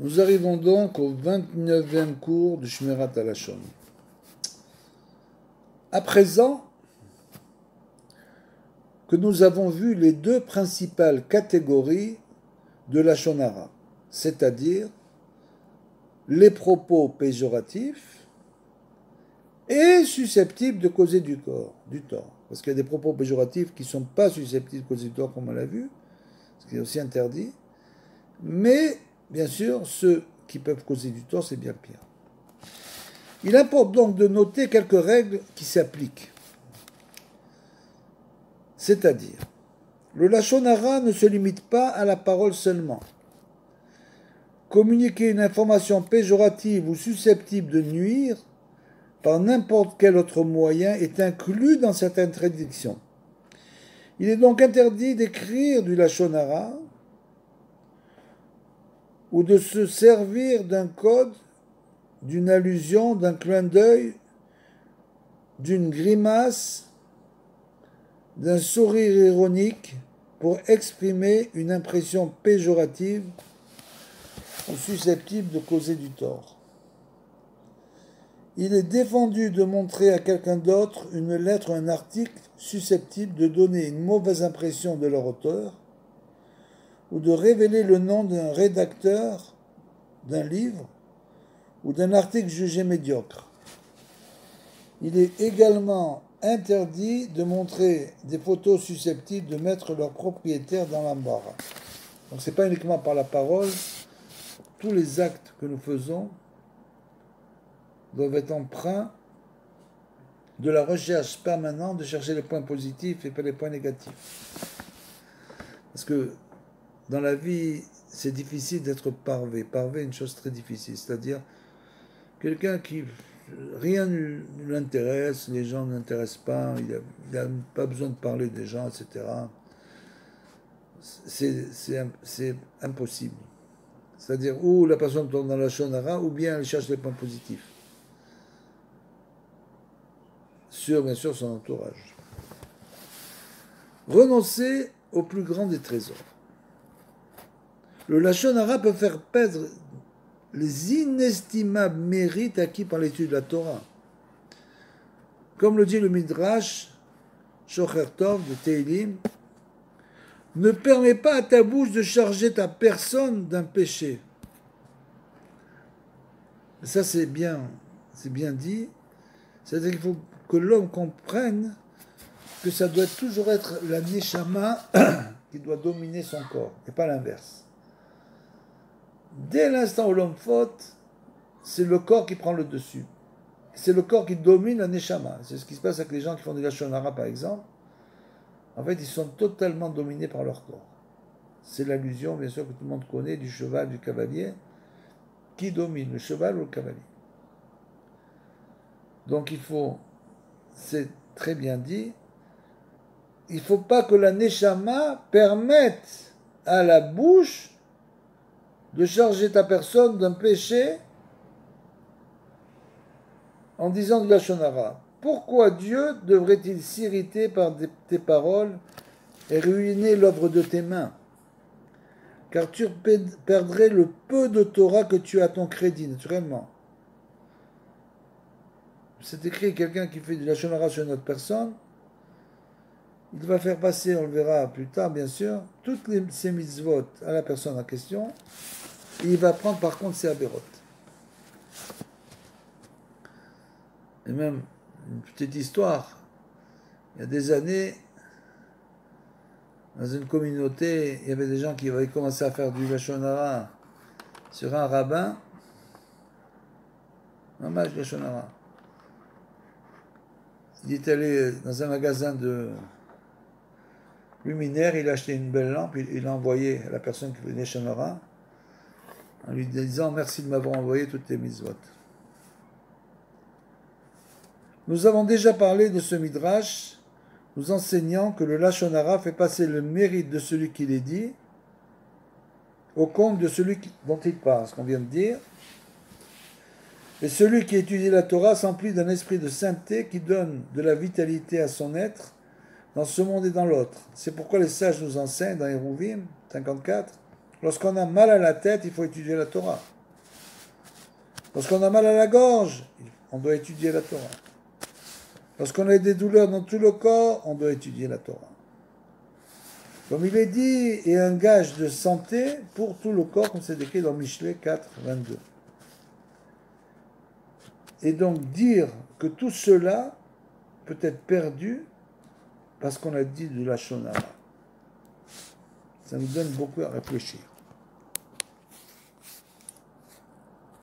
Nous arrivons donc au 29e cours du Shmirat HaLashon. À présent que nous avons vu les deux principales catégories de Lashon Hara, c'est-à-dire les propos péjoratifs et susceptibles de causer du tort. Parce qu'il y a des propos péjoratifs qui ne sont pas susceptibles de causer du tort, comme on l'a vu, ce qui est aussi interdit. Mais, bien sûr, ceux qui peuvent causer du tort, c'est bien pire. Il importe donc de noter quelques règles qui s'appliquent. C'est-à-dire, le Lashon Hara ne se limite pas à la parole seulement. Communiquer une information péjorative ou susceptible de nuire par n'importe quel autre moyen est inclus dans certaines traductions. Il est donc interdit d'écrire du Lashon Hara ou de se servir d'un code, d'une allusion, d'un clin d'œil, d'une grimace, d'un sourire ironique pour exprimer une impression péjorative ou susceptible de causer du tort. Il est défendu de montrer à quelqu'un d'autre une lettre ou un article susceptible de donner une mauvaise impression de leur auteur ou de révéler le nom d'un rédacteur d'un livre ou d'un article jugé médiocre. Il est également interdit de montrer des photos susceptibles de mettre leur propriétaire dans l'embarras. Donc ce n'est pas uniquement par la parole, tous les actes que nous faisons doivent être empreints de la recherche permanente de chercher les points positifs et pas les points négatifs. Parce que dans la vie, c'est difficile d'être parvé. Parvé est une chose très difficile, c'est-à-dire quelqu'un qui rien ne l'intéresse, les gens ne l'intéressent pas, il n'a pas besoin de parler des gens, etc. C'est impossible. C'est-à-dire ou la personne tombe dans la Lashon Hara, ou bien elle cherche les points positifs. Sur, bien sûr, son entourage. Renoncer au plus grand des trésors. Le Lashon Hara peut faire perdre les inestimables mérites acquis par l'étude de la Torah. Comme le dit le Midrash, Shocher Tov de Teilim, ne permet pas à ta bouche de charger ta personne d'un péché. Ça, c'est bien dit. C'est-à-dire qu'il faut que l'homme comprenne que ça doit toujours être la Neshama qui doit dominer son corps, et pas l'inverse. Dès l'instant où l'homme faute, c'est le corps qui prend le dessus. C'est le corps qui domine la Neshama. C'est ce qui se passe avec les gens qui font du Lashon Hara, par exemple. En fait, ils sont totalement dominés par leur corps. C'est l'allusion, bien sûr, que tout le monde connaît, du cheval, du cavalier. Qui domine, le cheval ou le cavalier? Donc il faut, c'est très bien dit, il ne faut pas que la Neshama permette à la bouche de charger ta personne d'un péché en disant de Lashon Hara. Pourquoi Dieu devrait-il s'irriter par tes paroles et ruiner l'œuvre de tes mains? Car tu perdrais le peu de Torah que tu as à ton crédit, naturellement. C'est écrit, quelqu'un qui fait du Lashon Hara sur une autre personne, il va faire passer, on le verra plus tard bien sûr, toutes ses mitzvot à la personne en question, et il va prendre par contre ses avérotes. Et même, une petite histoire, il y a des années, dans une communauté, il y avait des gens qui avaient commencé à faire du Lashon Hara sur un rabbin, un match Lashon Hara. Il est allé dans un magasin de luminaire, il a acheté une belle lampe, il l'a envoyé à la personne qui venait Lashon Hara, en lui disant merci de m'avoir envoyé toutes tes mitzvot. Nous avons déjà parlé de ce midrash, nous enseignant que le Lashon Hara fait passer le mérite de celui qui les dit au compte de celui dont il parle, ce qu'on vient de dire. Et celui qui étudie la Torah s'emplit d'un esprit de sainteté qui donne de la vitalité à son être dans ce monde et dans l'autre. C'est pourquoi les sages nous enseignent dans Hérouvim 54 Lorsqu'on a mal à la tête, il faut étudier la Torah. Lorsqu'on a mal à la gorge, on doit étudier la Torah. Lorsqu'on a des douleurs dans tout le corps, on doit étudier la Torah. Comme il est dit, et un gage de santé pour tout le corps, comme c'est écrit dans Michelet 4, 22. Et donc dire que tout cela peut être perdu parce qu'on a dit de la Shonara. Ça nous donne beaucoup à réfléchir.